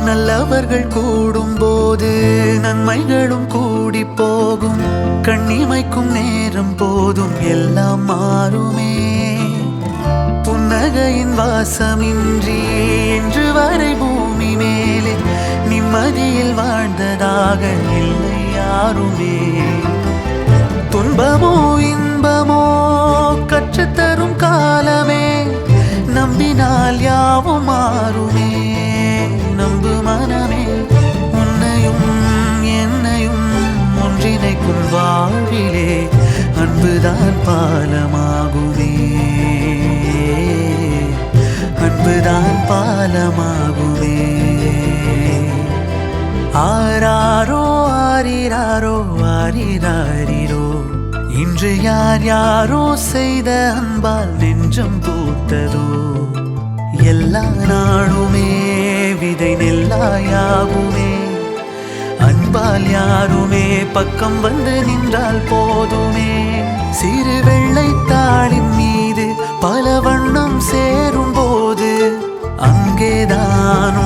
நல்லவர்கள் கூடும் போது நன்மைகளும் கூடி போகும். கண்ணிமைக்கும் நேரம் போதும் எல்லாம் மாறுமே. புன்னகையின் வாசமின்றி இன்று வரை பூமி மேலே நிம்மதியில் வாழ்ந்ததாக இல்லை யாருமே. துன்பமோ இன்பமோ கற்றுத்தரும் காலமே, நம்பினால் யாவும் மாறுமே. நம்பு மனமே, உன்னையும் என்னையும் ஒன்றிணைக்கும் வாழ்விலே அன்புதான் பாலமாகுமே. அன்புதான் பாலமாகுமே. ஆராரோ ஆரிராரோ ஆரிராரிரோ, இன்று யார் யாரோ செய்த அன்பால் நெஞ்சம் பூத்ததோ. எல்லா நாளுமே விதை நெல்லாயாகுமே. அன்பால் யாருமே பக்கம் வந்து நின்றால் போதுமே. சிறு வெள்ளைத்தாளின் மீது பல வண்ணம் சேரும் போது அங்கேதான்